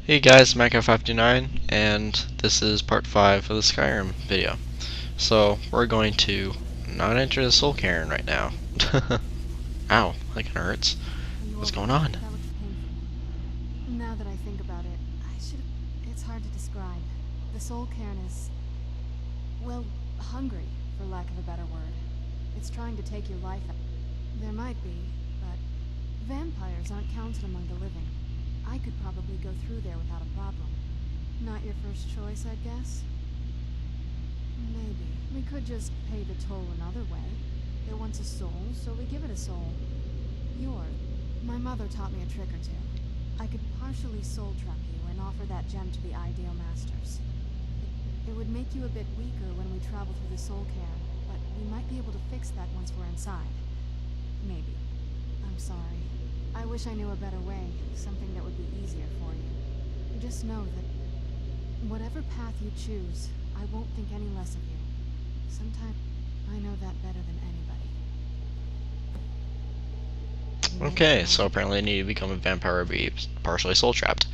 Hey guys, Minecraft529, and this is part 5 of the Skyrim video. So, we're going to not enter the Soul Cairn right now. Ow, that kinda hurts. What's going on? That looks painful. Now that I think about it, it's hard to describe. The soul cairn is, well, hungry, for lack of a better word. It's trying to take your life out. There might be, but vampires aren't counted among the living. I could probably go through there without a problem. Not your first choice, I'd guess? Maybe. We could just pay the toll another way. It wants a soul, so we give it a soul. My mother taught me a trick or two. I could partially soul trap you and offer that gem to the ideal masters. It would make you a bit weaker when we travel through the soul cairn, but we might be able to fix that once we're inside. Maybe. I'm sorry. I wish I knew a better way, something that would be easier for you. Just know that whatever path you choose, I won't think any less of you. Sometimes I know that better than anybody. Okay, so apparently I need to become a vampire or be partially soul trapped.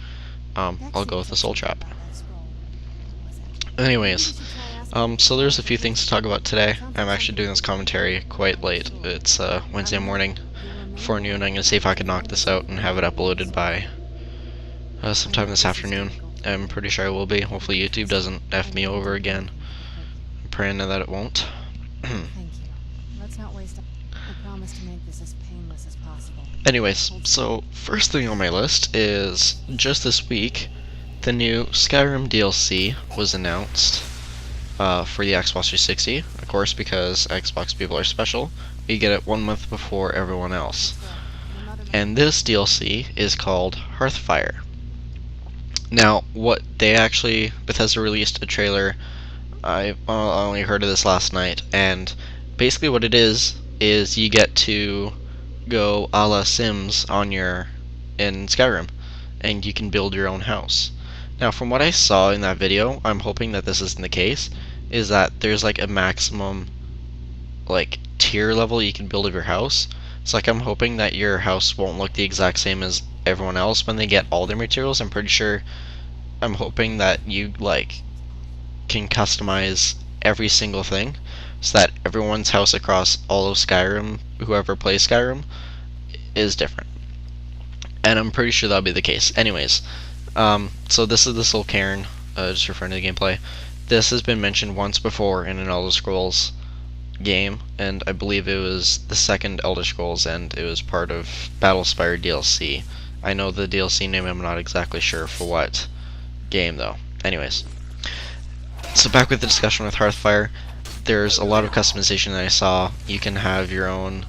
I'll go with the soul trap. Anyways, so there's a few things to talk about today. I'm actually doing this commentary quite late. It's Wednesday morning, before noon. I'm going to see if I can knock this out and have it uploaded by sometime this afternoon. I'm pretty sure I will be. Hopefully YouTube doesn't F me over again. I'm praying that it won't. Thank you. Let's not waste time. I promise to make this as painless as possible. Anyways, so first thing on my list is just this week, the new Skyrim DLC was announced for the Xbox 360. Of course, because Xbox people are special, you get it 1 month before everyone else. And this DLC is called Hearthfire. Now, Bethesda released a trailer. I only heard of this last night, and basically what it is you get to go a la Sims in Skyrim, and you can build your own house. Now, from what I saw in that video, I'm hoping that this isn't the case, is that there's like a maximum tier level you can build of your house. So I'm hoping that your house won't look the exact same as everyone else when they get all their materials. I'm hoping that you can customize every single thing, so that everyone's house across all of Skyrim, whoever plays Skyrim, is different. And I'm pretty sure that'll be the case. Anyways, so this is the Soul Cairn, just referring to the gameplay. This has been mentioned once before in an Elder Scrolls game, and I believe it was the second Elder Scrolls, and it was part of Battlespire DLC. I know the DLC name, I'm not exactly sure for what game though. Anyways, so back with the discussion with Hearthfire, there's a lot of customization that I saw. You can have your own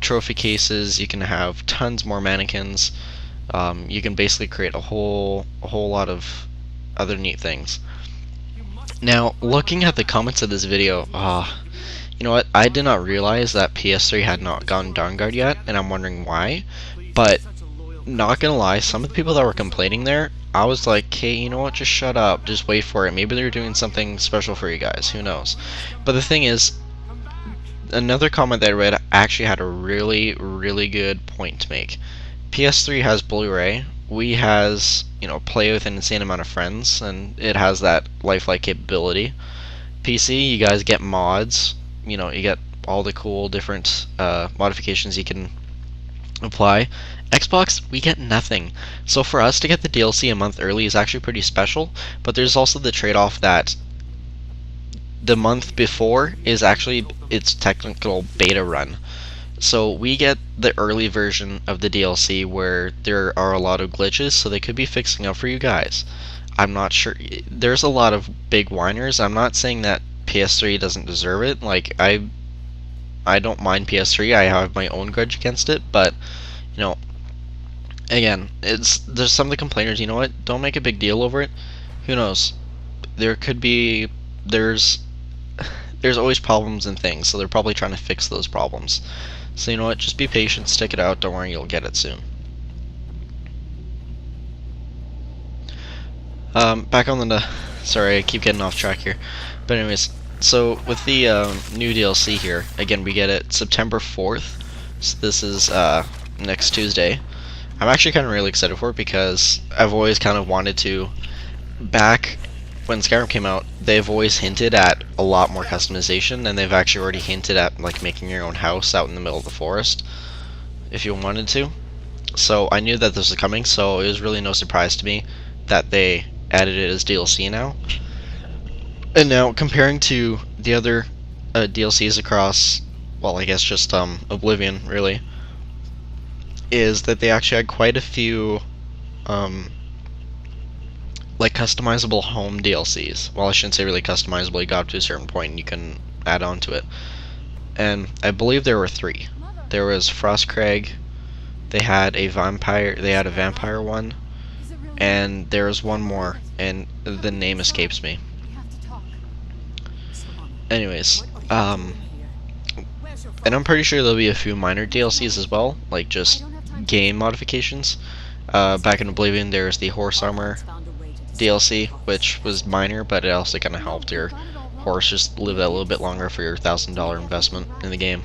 trophy cases, you can have tons more mannequins, you can basically create a whole lot of other neat things. Now, looking at the comments of this video, you know what, I did not realize that PS3 had not gotten Dawnguard yet, and I'm wondering why, but not gonna lie, some of the people that were complaining there, I was like, hey, you know what, just shut up, just wait for it, maybe they're doing something special for you guys, who knows. But the thing is, another comment that I read actually had a really good point to make. PS3 has Blu-ray, Wii has, play with an insane amount of friends, and it has that lifelike capability. PC, you guys get mods, you get all the cool different modifications you can apply. Xbox, we get nothing. So for us to get the DLC a month early is actually pretty special, but there's also the trade-off that the month before is actually its technical beta run. So we get the early version of the DLC where there are a lot of glitches, so they could be fixing up for you guys. I'm not sure. There's a lot of big whiners. I'm not saying that PS3 doesn't deserve it. I don't mind PS3. I have my own grudge against it, but again, there's some of the complainers. You know what? Don't make a big deal over it. Who knows? There's always problems and things, so they're probably trying to fix those problems. So you know what? Just be patient, stick it out. Don't worry, you'll get it soon. Back on the. Sorry, I keep getting off track here. But anyways, so with the new DLC here, again, we get it September 4th. So this is next Tuesday. I'm actually kind of really excited for it because I've always kind of wanted to. Back when Skyrim came out, they've always hinted at a lot more customization, and they've actually already hinted at like making your own house out in the middle of the forest if you wanted to. So I knew that this was coming, so it was really no surprise to me that they added it as DLC now. And now comparing to the other DLCs across, well, I guess just Oblivion really, is that they actually had quite a few like customizable home DLCs. Well, I shouldn't say really customizable. You got up to a certain point and you can add on to it. And I believe there were 3. There was Frostcrag. They had a vampire. They had a vampire one, and there was one more, and the name escapes me. Anyways, and I'm pretty sure there'll be a few minor DLCs as well, like just game modifications. Back in Oblivion, there's the horse armor DLC, which was minor, but it also kind of helped your horse just live that little bit longer for your $1,000 investment in the game.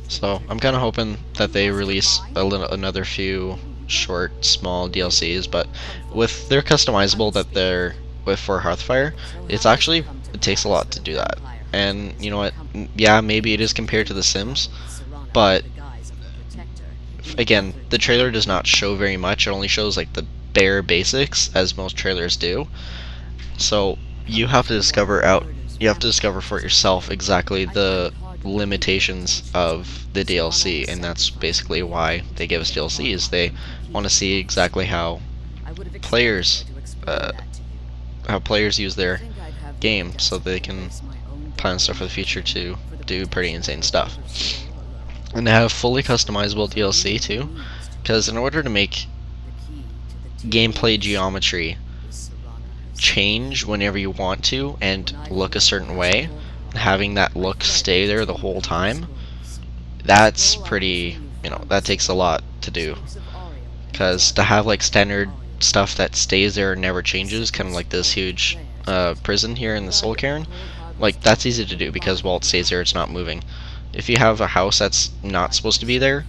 So I'm kind of hoping that they release another few short, small DLCs, but with their customizable that they're with for Hearthfire, it takes a lot to do that. And you know what? Yeah, maybe it is compared to The Sims, but again, the trailer does not show very much. It only shows like the bare basics, as most trailers do. So you have to discover for yourself exactly the limitations of the DLC, and that's basically why they give us DLCs. They want to see exactly how players use their game, so they can plan stuff for the future to do pretty insane stuff. And they have fully customizable DLC too, because in order to make gameplay geometry change whenever you want to and look a certain way, having that look stay there the whole time, that's pretty, that takes a lot to do. Because to have like standard stuff that stays there and never changes, kind of like this huge prison here in the Soul Cairn, like that's easy to do because while it stays there, it's not moving. If you have a house that's not supposed to be there,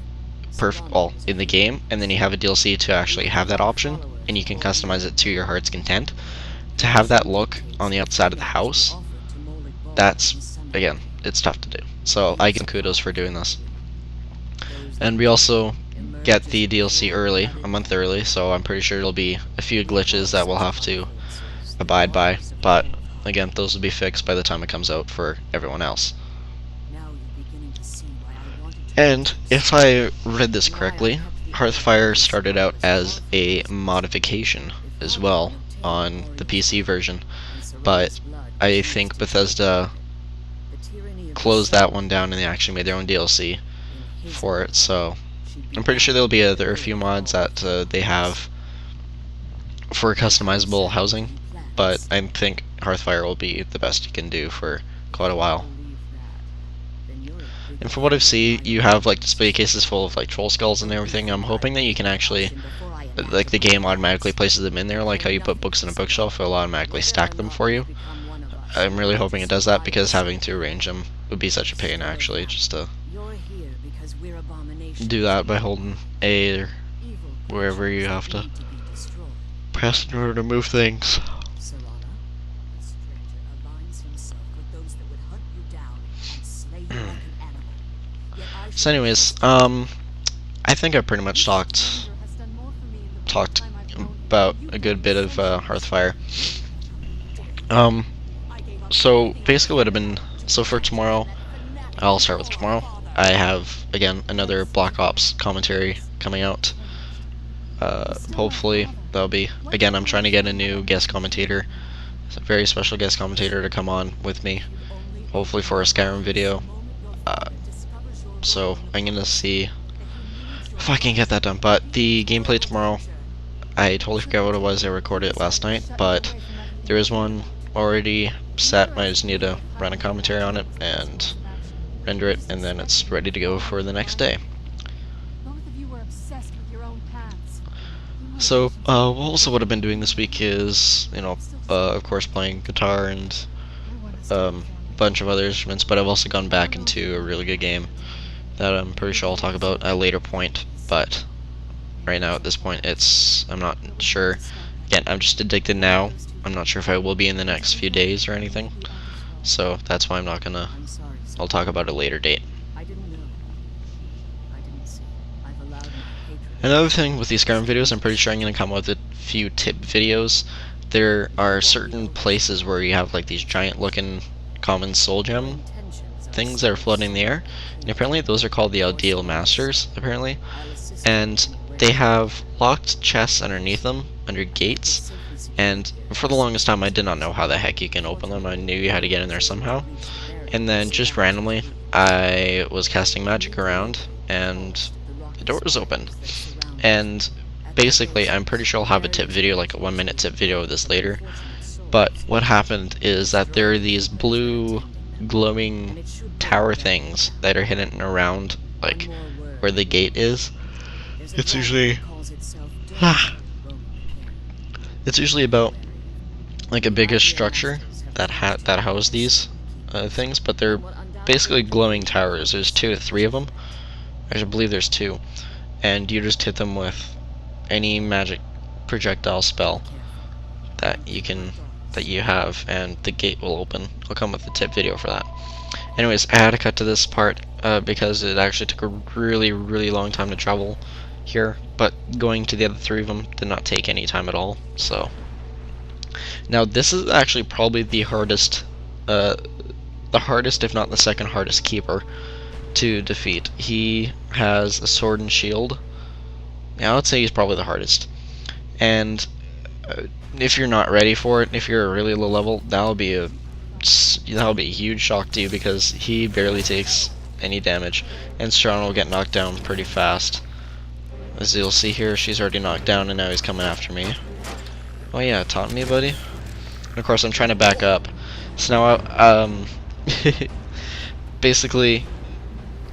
in the game, and then you have a DLC to actually have that option, and you can customize it to your heart's content, to have that look on the outside of the house, that's, again, it's tough to do. So I give them kudos for doing this. And we also get the DLC early, a month early, so I'm pretty sure there'll be a few glitches that we'll have to abide by, but again, those will be fixed by the time it comes out for everyone else. And if I read this correctly, Hearthfire started out as a modification as well on the PC version, but I think Bethesda closed that one down and they actually made their own DLC for it, so I'm pretty sure there'll be a few mods that they have for customizable housing, but I think Hearthfire will be the best you can do for quite a while. And from what I've seen, you have like display cases full of like troll skulls and everything. I'm hoping that you can actually, like the game automatically places them in there, like how you put books in a bookshelf, it'll automatically stack them for you. I'm really hoping it does that because having to arrange them would be such a pain actually, just to do that by holding A or wherever you have to press in order to move things. So anyways, I think I pretty much talked about a good bit of Hearthfire. So basically what I've been, so for tomorrow, I'll start with tomorrow. I have, again, another Black Ops commentary coming out. Hopefully that'll be, again, I'm trying to get a new guest commentator, a very special guest commentator to come on with me, hopefully for a Skyrim video. So I'm gonna see if I can get that done. But the gameplay tomorrow, I totally forgot what it was. I recorded it last night, but there is one already set. I just need to run a commentary on it and render it, and then it's ready to go for the next day. So also what I've been doing this week is, of course playing guitar and a bunch of other instruments, but I've also gone back into a really good game that I'm pretty sure I'll talk about at a later point, but right now at this point I'm not sure. Again, I'm just addicted now. I'm not sure if I will be in the next few days or anything, so that's why I'm not gonna. I'll talk about it at a later date. Another thing with these Skyrim videos, I'm pretty sure I'm gonna come up with a few tip videos. There are certain places where you have like these giant looking common soul gem things that are floating in the air, and apparently those are called the Ideal Masters, apparently, and they have locked chests underneath them, under gates, and for the longest time I did not know how the heck you can open them. I knew you had to get in there somehow, and then just randomly I was casting magic around and the door was open, and basically I'm pretty sure I'll have a tip video, like a 1-minute tip video of this later, but what happened is that there are these blue glowing tower things that are hidden around like where the gate is. It's usually it's usually about like a bigger structure that house these things, but they're basically glowing towers. There's 2 or 3 of them. I believe there's 2, and you just hit them with any magic projectile spell that you have, and the gate will open. I'll come with a tip video for that. Anyways, I had to cut to this part because it actually took a really long time to travel here, but going to the other 3 of them did not take any time at all. So now this is actually probably the hardest if not the second hardest keeper to defeat. He has a sword and shield. Yeah, I would say he's probably the hardest, and if you're not ready for it, if you're a really low level, that'll be a huge shock to you, because he barely takes any damage, and Strana will get knocked down pretty fast. As you'll see here, she's already knocked down, and now he's coming after me. Oh yeah, taunt me, buddy. And of course, I'm trying to back up. So now, basically,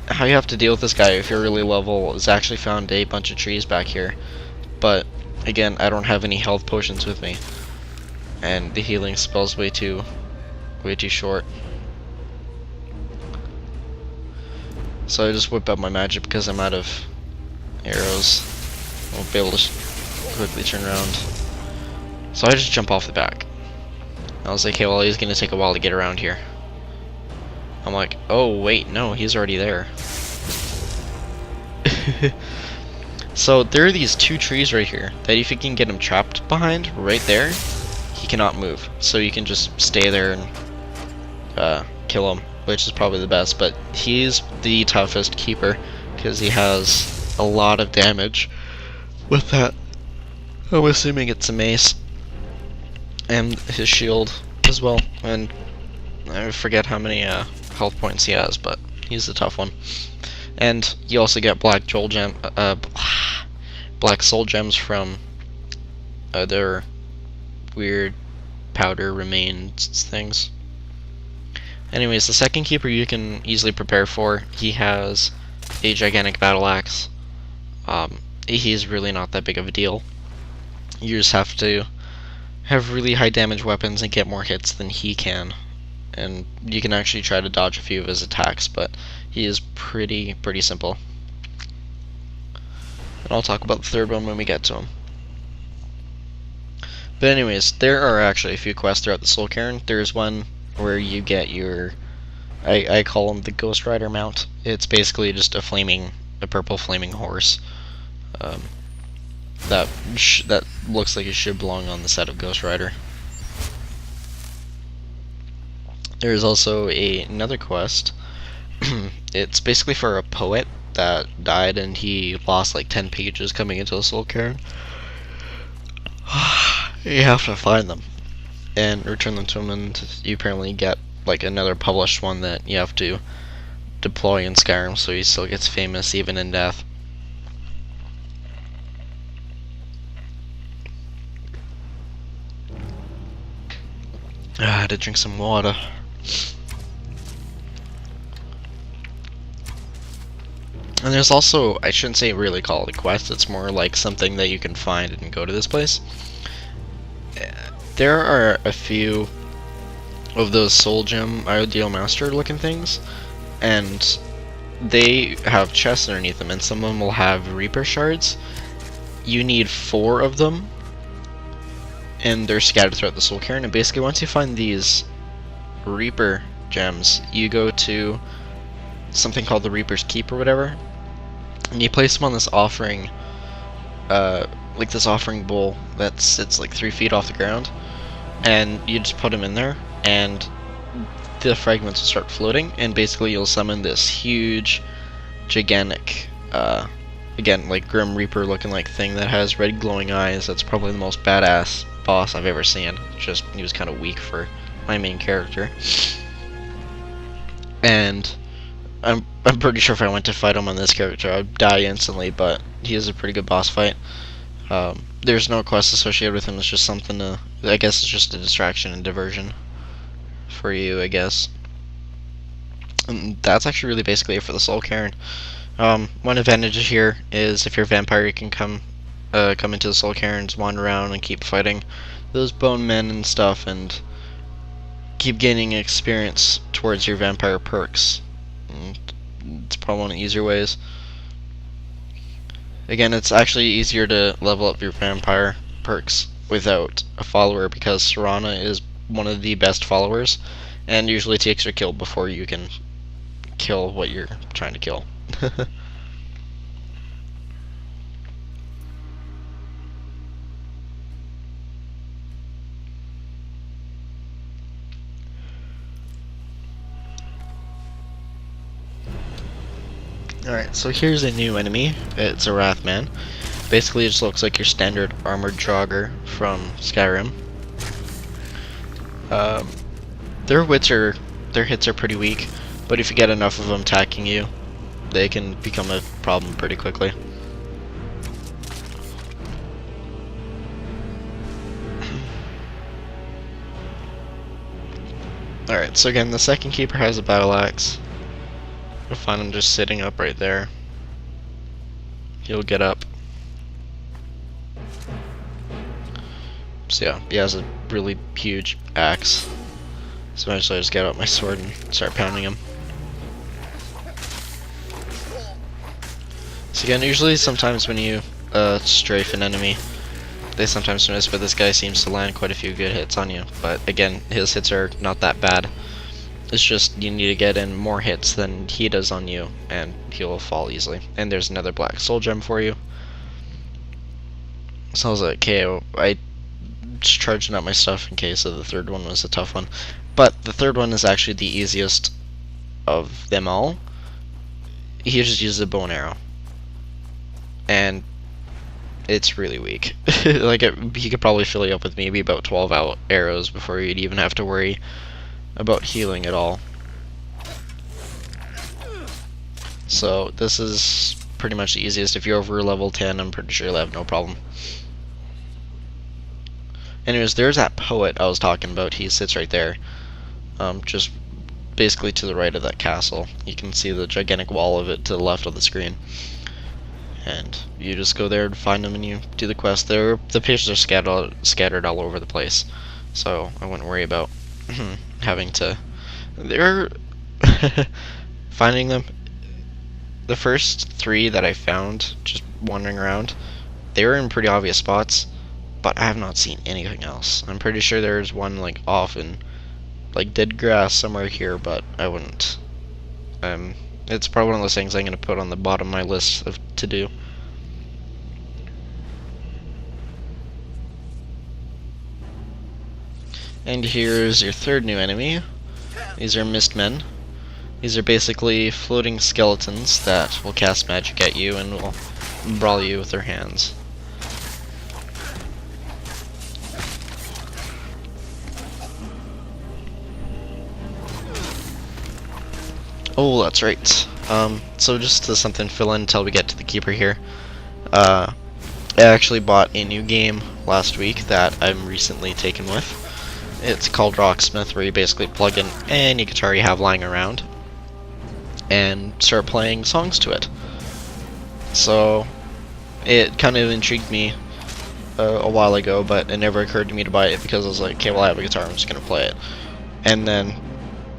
how you have to deal with this guy if you're really low level is actually found a bunch of trees back here, but again, I don't have any health potions with me, and the healing spell's way too short. So I just whip out my magic because I'm out of arrows. I won't be able to quickly turn around. So I just jump off the back. I was like, hey, well, he's gonna take a while to get around here. I'm like, oh wait, no, he's already there. So there are these 2 trees right here that if you can get him trapped behind, right there, he cannot move. So you can just stay there and kill him, which is probably the best. But he's the toughest keeper because he has a lot of damage with that. I'm assuming it's a mace and his shield as well. And I forget how many health points he has, but he's a tough one. And you also get black soul gems from other weird powder remains things. Anyways, the second keeper you can easily prepare for. He has a gigantic battle axe. He's really not that big of a deal. You just have to have really high damage weapons and get more hits than he can. And you can actually try to dodge a few of his attacks, but he is pretty simple. And I'll talk about the third one when we get to him. But anyways, there are actually a few quests throughout the Soul Cairn. There's one where you get your, I call him the Ghost Rider mount. It's basically just a purple flaming horse that looks like it should belong on the set of Ghost Rider. There's also another quest. It's basically for a poet that died and he lost like 10 pages coming into the Soul Cairn. You have to find them and return them to him, and you apparently get like another published one that you have to deploy in Skyrim, so he still gets famous even in death. I had to drink some water. And there's also, I shouldn't say really call it a quest, it's more like something that you can find and go to this place. There are a few of those soul gem ideal master looking things, and they have chests underneath them, and some of them will have Reaper shards. You need 4 of them, and they're scattered throughout the Soul Cairn. And basically, once you find these Reaper gems, you go to something called the Reaper's Keep or whatever, and you place them on this offering, like this offering bowl that sits like 3 feet off the ground, and you just put them in there, and the fragments will start floating, and basically you'll summon this huge, gigantic, again, like Grim Reaper looking like thing that has red glowing eyes. That's probably the most badass boss I've ever seen. Just, he was kind of weak for my main character. And I'm pretty sure if I went to fight him on this character, I'd die instantly, but he is a pretty good boss fight. There's no quest associated with him, it's just something to, I guess it's just a distraction and diversion for you, I guess. And that's actually really basically it for the Soul Cairn. One advantage here is if you're a vampire, you can come into the Soul Cairns, wander around, and keep fighting those bone men and stuff, and keep gaining experience towards your vampire perks. And it's probably one of the easier ways. Again, it's actually easier to level up your vampire perks without a follower, because Serana is one of the best followers, and usually takes your kill before you can kill what you're trying to kill. Alright, so here's a new enemy. It's a Wrathman. Basically, it just looks like your standard armored jogger from Skyrim. Their hits are pretty weak, but if you get enough of them attacking you, they can become a problem pretty quickly. Alright, so again, the second keeper has a battle axe. You'll find him just sitting up right there. He'll get up. So yeah, he has a really huge axe. So eventually I just get out my sword and start pounding him. So again, usually sometimes when you strafe an enemy, they sometimes miss, but this guy seems to land quite a few good hits on you. But again, his hits are not that bad. It's just you need to get in more hits than he does on you, and he'll fall easily. And there's another black soul gem for you. So I was like, okay, I just charging up my stuff in case the third one was a tough one. But the third one is actually the easiest of them all. He just uses a bow and arrow, and it's really weak. Like he could probably fill you up with maybe about 12 arrows before you'd even have to worry about healing at all. So this is pretty much the easiest. If you're over level 10, I'm pretty sure you'll have no problem. Anyways, there's that poet I was talking about. He sits right there, just basically to the right of that castle. You can see the gigantic wall of it to the left of the screen. And you just go there and find them and you do the quest. The pages are scattered all over the place, so I wouldn't worry about having to... They're... finding them... The first 3 that I found, just wandering around, they were in pretty obvious spots, but I have not seen anything else. I'm pretty sure there's one like off in like dead grass somewhere here, but I wouldn't. It's probably one of those things I'm going to put on the bottom of my list of to do. And here's your third new enemy. These are Mistmen. These are basically floating skeletons that will cast magic at you and will brawl you with their hands. Oh, that's right. So just to something fill in until we get to the keeper here. I actually bought a new game last week that I'm recently taken with. It's called Rocksmith, where you basically plug in any guitar you have lying around and start playing songs to it. So it kind of intrigued me a while ago, but it never occurred to me to buy it because I was like, okay, well I have a guitar, I'm just gonna play it. And then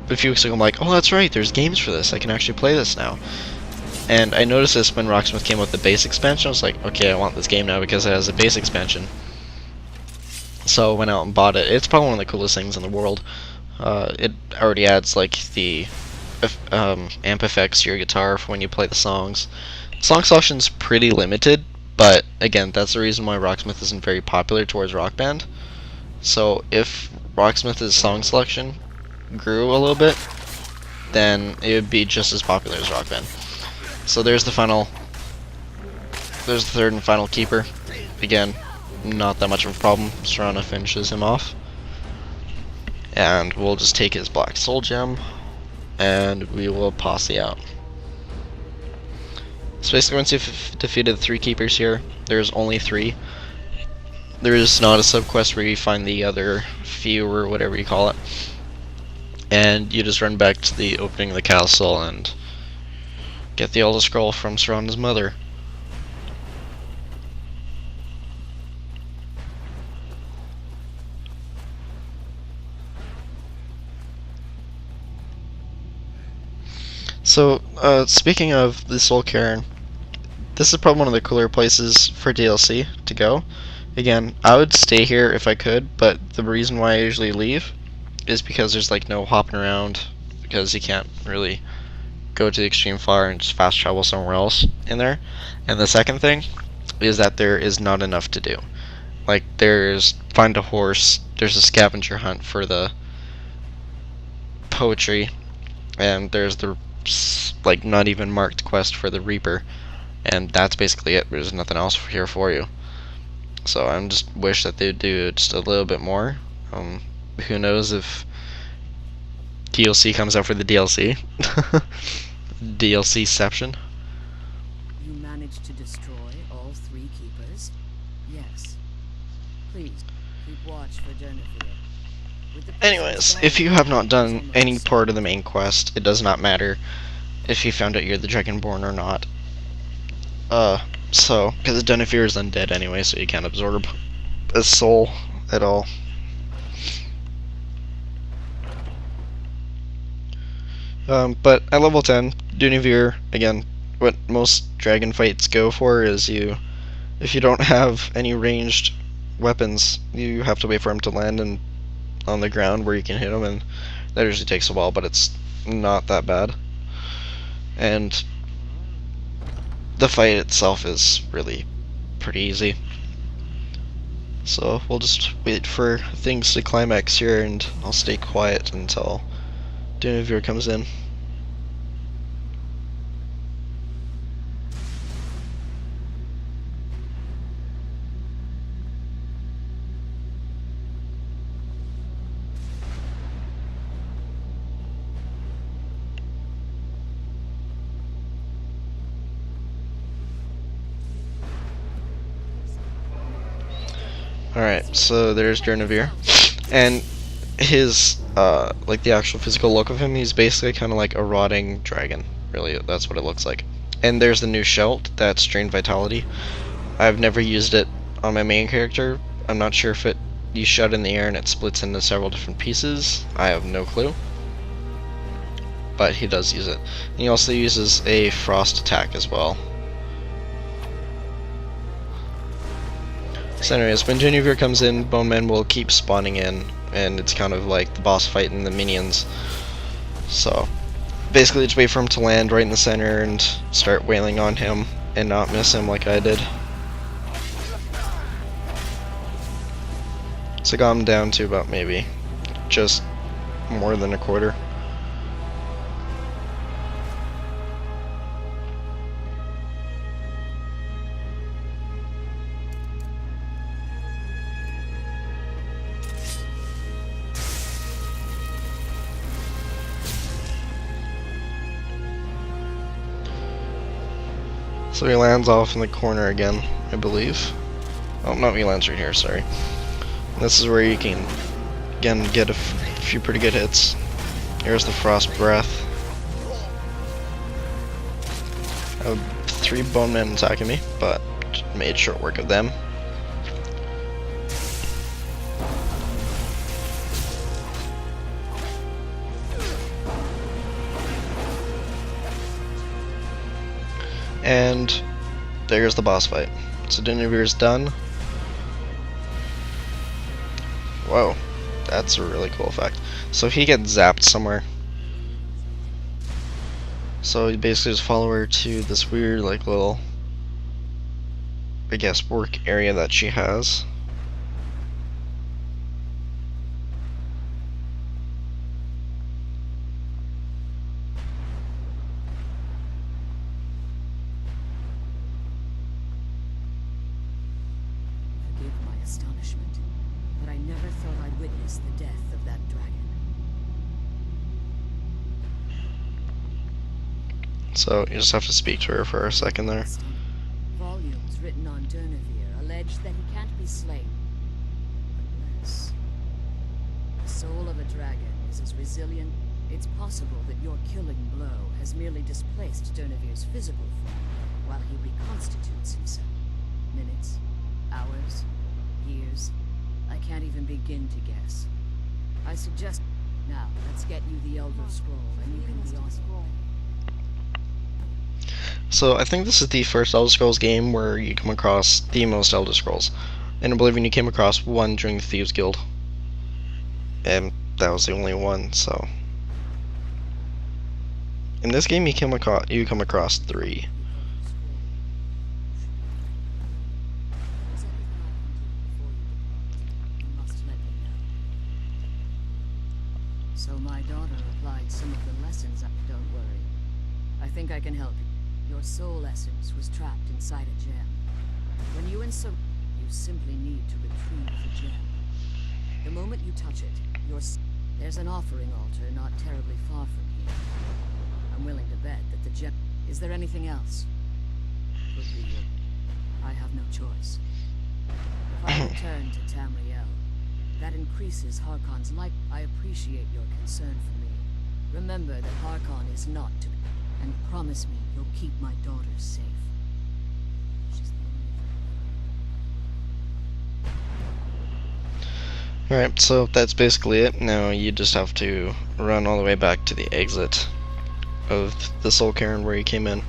a few weeks ago, I'm like, oh, that's right, there's games for this. I can actually play this now. And I noticed this when Rocksmith came with the base expansion. I was like, okay, I want this game now because it has a base expansion. So I went out and bought it. It's probably one of the coolest things in the world. It already adds like the amp effects to your guitar for when you play the songs. Song selection's pretty limited, but again, that's the reason why Rocksmith isn't very popular towards Rock Band. So if Rocksmith's song selection grew a little bit, then it would be just as popular as Rock Band. So there's the third and final keeper. Again, not that much of a problem. Serana finishes him off. And we'll just take his black soul gem, and we will posse out. So basically, once you've defeated the 3 keepers here, there's only 3. There is not a subquest where you find the other few, or whatever you call it. And you just run back to the opening of the castle and get the Elder Scroll from Serana's mother. So, speaking of the Soul Cairn, this is probably one of the cooler places for DLC to go. Again, I would stay here if I could, but the reason why I usually leave is because there's like no hopping around, because you can't really go to the extreme far and just fast travel somewhere else in there. And the second thing is that there is not enough to do. Like, there's find a horse, there's a scavenger hunt for the poetry, and there's the like not even marked quest for the Reaper, and that's basically it. There's nothing else here for you. So I just wish that they'd do just a little bit more. Who knows if DLC comes out for the DLC? DLCception. You managed to destroy all 3 keepers? Yes. Please, keep watch for Dawnguard. Anyways, if you have not done any part of the main quest, it does not matter if you found out you're the Dragonborn or not. Because Dawnguard is undead anyway, so you can't absorb a soul at all. But at level 10, Dawnguard, again, what most dragon fights go for is if you don't have any ranged weapons, you have to wait for him to land and on the ground where you can hit him, and that usually takes a while, but it's not that bad. And the fight itself is really pretty easy. So we'll just wait for things to climax here, and I'll stay quiet until Dawnguard comes in. Alright, so there's Dawnguard, and his, like the actual physical look of him, he's basically kind of like a rotting dragon, really, that's what it looks like. And there's the new Shelt, that's Drained Vitality. I've never used it on my main character. I'm not sure if you shut in the air and it splits into several different pieces. I have no clue. But he does use it. And he also uses a frost attack as well. So anyways, when Dawnguard comes in, Bone Men will keep spawning in, and it's kind of like the boss fight and the minions. So basically just wait for him to land right in the center and start wailing on him and not miss him like I did. So I got him down to about maybe just more than a quarter. So he lands off in the corner again, I believe. Oh, no, he lands right here, sorry. This is where you can, again, get a few pretty good hits. Here's the Frost Breath. I have 3 Bone Men attacking me, but made short work of them. And there's the boss fight. So Dunavir's done. Whoa, that's a really cool effect. So he gets zapped somewhere. So you basically just follow her to this weird, like, little, I guess, work area that she has. Forgive my astonishment, but I never thought I'd witness the death of that dragon. So you just have to speak to her for a second there. Volumes written on Durnavir allege that he can't be slain. Unless the soul of a dragon is as resilient, it's possible that your killing blow has merely displaced Durnavir's physical form while he reconstitutes himself. Minutes, hours, years. I can't even begin to guess. I suggest now let's get you the Elder Scroll and you can be on your way. So I think this is the first Elder Scrolls game where you come across the most Elder Scrolls. And I believe you came across one during the Thieves Guild. And that was the only one, so. In this game you come across 3. So my daughter applied some of the lessons. Don't worry. I think I can help you. Your soul essence was trapped inside a gem. When you you simply need to retrieve the gem. The moment you touch it, there's an offering altar not terribly far from here. I'm willing to bet that the gem... Is there anything else? Could be I have no choice. If I return to Tamriel, that increases Harkon's life. I appreciate your concern for me. Remember that Harkon is not to be... And promise me you'll keep my daughter safe. She's the only... Alright, so that's basically it. Now you just have to run all the way back to the exit of the Soul Cairn where you came in.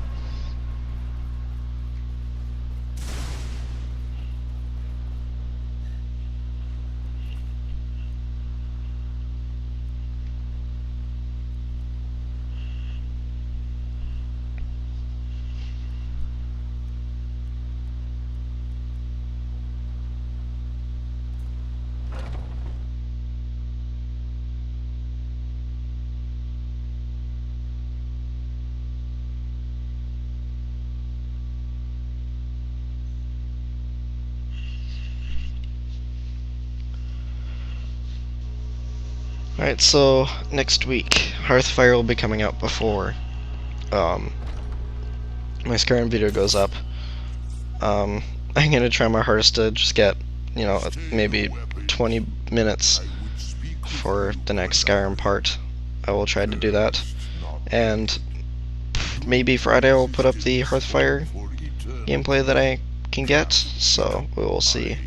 Alright, so next week, Hearthfire will be coming out before my Skyrim video goes up. I'm gonna try my hardest to just get, you know, maybe 20 minutes for the next Skyrim part. I will try to do that. And maybe Friday I'll put up the Hearthfire gameplay that I can get, so we will see.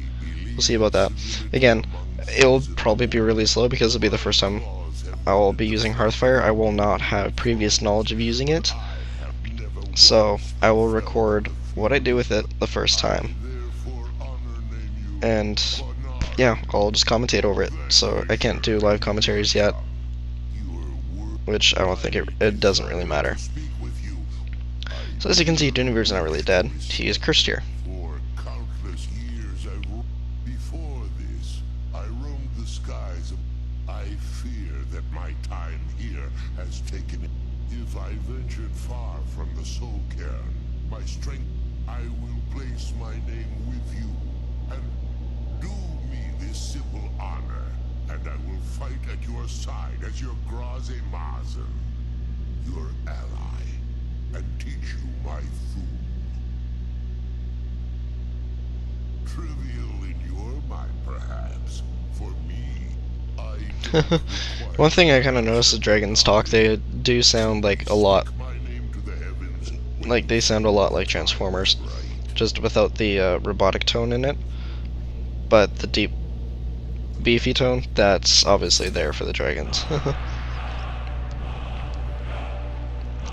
We'll see about that. Again, it'll probably be really slow because it'll be the first time I will be using Hearthfire. I will not have previous knowledge of using it, so I will record what I do with it the first time, and yeah, I'll just commentate over it. So I can't do live commentaries yet, which I don't think it doesn't really matter. So as you can see, Dunavir's not really dead. He is cursed here. If I ventured far from the Soul Cairn, my strength, I will place my name with you, and do me this simple honor, and I will fight at your side as your Graze Mazen, your ally, and teach you my food. Trivial in your mind, perhaps. For me, I don't One thing I kind of noticed with dragons talk, they do sound like a lot, like they sound a lot like Transformers, just without the robotic tone in it. But the deep, beefy tone, that's obviously there for the dragons.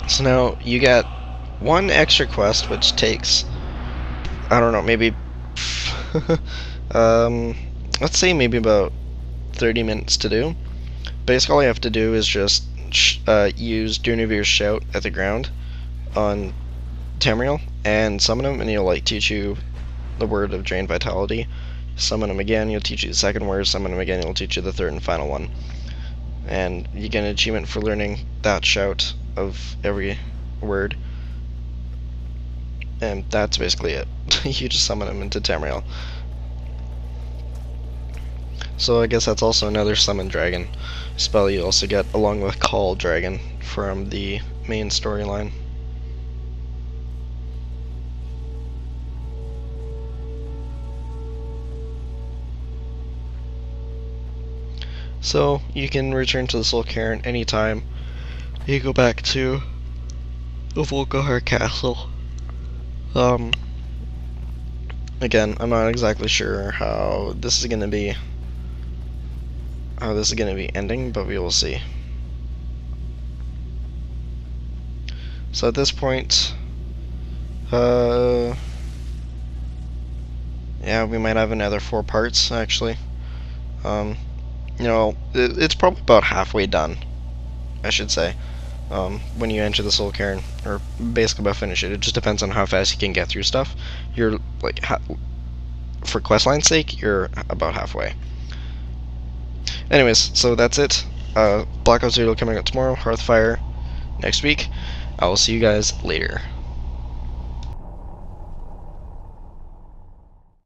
So now you get one extra quest, which takes, I don't know, maybe, let's say maybe about 30 minutes to do. Basically, all you have to do is just use Dunavir's shout at the ground on Tamriel and summon him, and he'll like teach you the word of Drain Vitality. Summon him again, he'll teach you the second word. Summon him again, he'll teach you the third and final one. And you get an achievement for learning that shout of every word. And that's basically it. You just summon him into Tamriel. So I guess that's also another Summon Dragon spell you also get, along with Call Dragon from the main storyline. So you can return to the Soul Cairn anytime you go back to the Volkihar Castle. Again, I'm not exactly sure how this is gonna be ending, but we will see. So at this point, yeah, we might have another 4 parts actually. You know, it's probably about halfway done, I should say, when you enter the Soul Cairn, or basically about finish it. It just depends on how fast you can get through stuff. You're like, for questline's sake, you're about halfway. Anyways, so that's it. Black Ops 0 coming out tomorrow, Hearthfire next week. I will see you guys later.